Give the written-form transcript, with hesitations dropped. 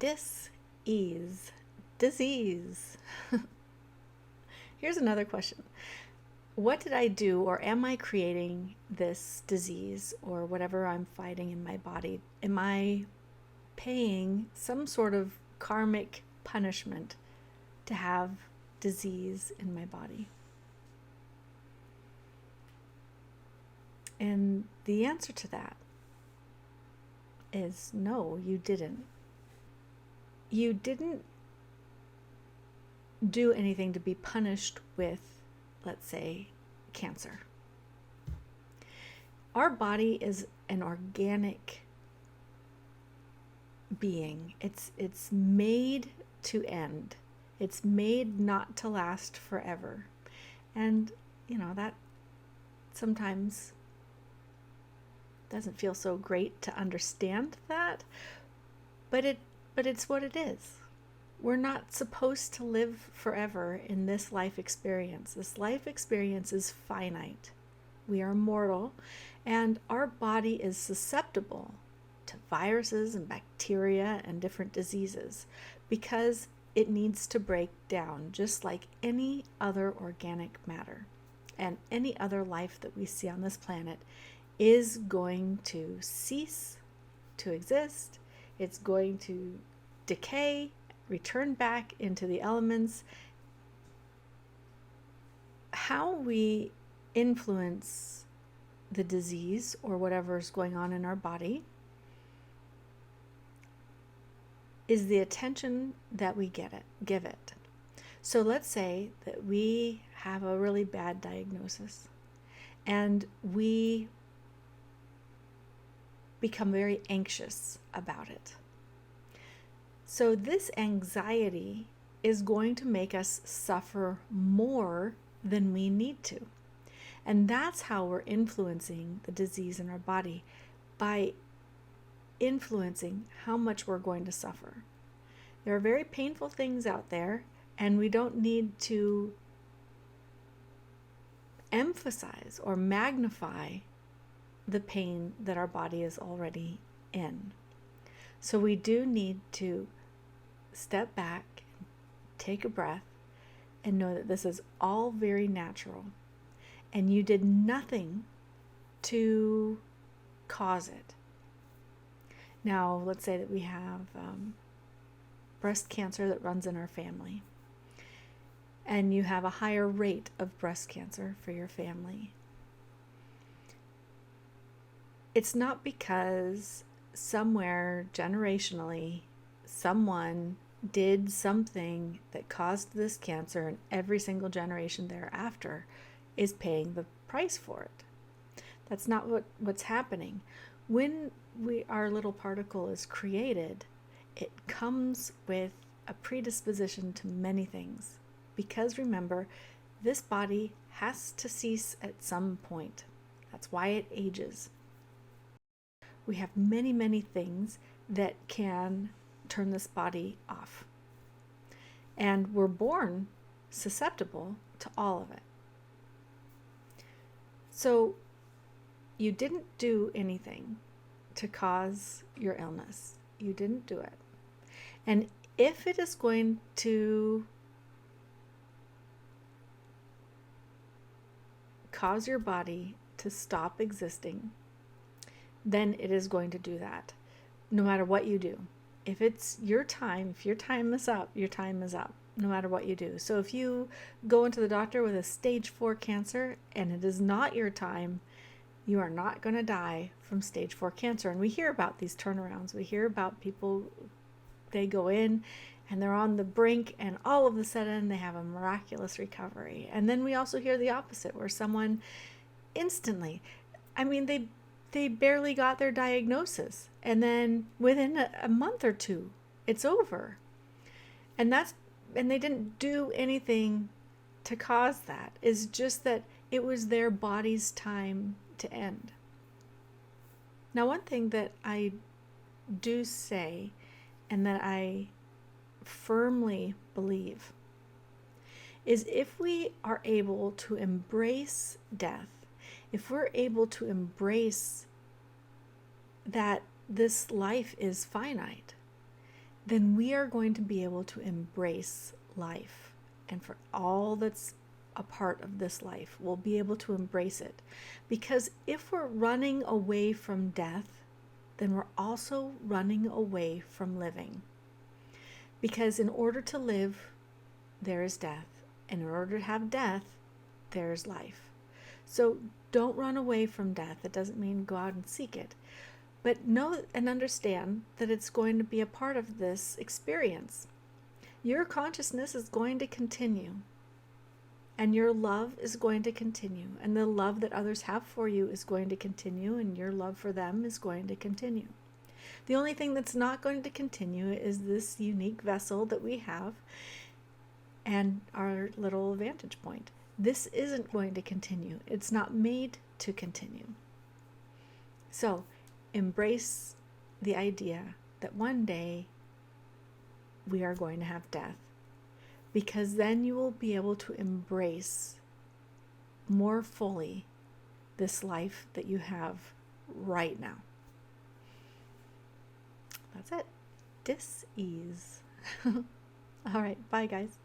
Dis-ease. Disease. Here's another question. What did I do, or am I creating this disease or whatever I'm fighting in my body? Am I paying some sort of karmic punishment to have disease in my body? And the answer to that is no, you didn't. You didn't do anything to be punished with, let's say, cancer. Our body is an organic being. It's made to end. It's made not to last forever. And, that sometimes doesn't feel so great to understand that, but it's what it is. We're not supposed to live forever in this life experience. This life experience is finite. We are mortal, and our body is susceptible to viruses and bacteria and different diseases because it needs to break down just like any other organic matter. And any other life that we see on this planet is going to cease to exist. It's going to decay, return back into the elements. How we influence the disease or whatever is going on in our body is the attention that we give it. So let's say that we have a really bad diagnosis and we become very anxious about it. So this anxiety is going to make us suffer more than we need to. And that's how we're influencing the disease in our body, by influencing how much we're going to suffer. There are very painful things out there, and we don't need to emphasize or magnify the pain that our body is already in. So we do need to step back, take a breath, and know that this is all very natural. And you did nothing to cause it. Now, let's say that we have breast cancer that runs in our family, and you have a higher rate of breast cancer for your family. It's not because somewhere generationally someone did something that caused this cancer, and every single generation thereafter is paying the price for it. That's not what's happening. When our little particle is created, it comes with a predisposition to many things. Because remember, this body has to cease at some point. That's why it ages. We have many, many things that can turn this body off. And we're born susceptible to all of it. So you didn't do anything to cause your illness. You didn't do it. And if it is going to cause your body to stop existing, then it is going to do that, no matter what you do. If it's your time, if your time is up, your time is up, no matter what you do. So if you go into the doctor with a stage 4 cancer and it is not your time, you are not going to die from stage 4 cancer. And we hear about these turnarounds. We hear about people, they go in and they're on the brink, and all of a sudden they have a miraculous recovery. And then we also hear the opposite, where someone instantly, they barely got their diagnosis, and then within a month or two, it's over. And they didn't do anything to cause that. It's just that it was their body's time to end. Now, one thing that I do say, and that I firmly believe, is if we are able to embrace death, if we're able to embrace that this life is finite, then we are going to be able to embrace life. And for all that's a part of this life, we'll be able to embrace it. Because if we're running away from death, then we're also running away from living. Because in order to live, there is death. And in order to have death, there is life. So don't run away from death. It doesn't mean go out and seek it. But know and understand that it's going to be a part of this experience. Your consciousness is going to continue. And your love is going to continue. And the love that others have for you is going to continue. And your love for them is going to continue. The only thing that's not going to continue is this unique vessel that we have and our little vantage point. This isn't going to continue. It's not made to continue. So embrace the idea that one day we are going to have death, because then you will be able to embrace more fully this life that you have right now. That's it. Dis-ease. All right. Bye, guys.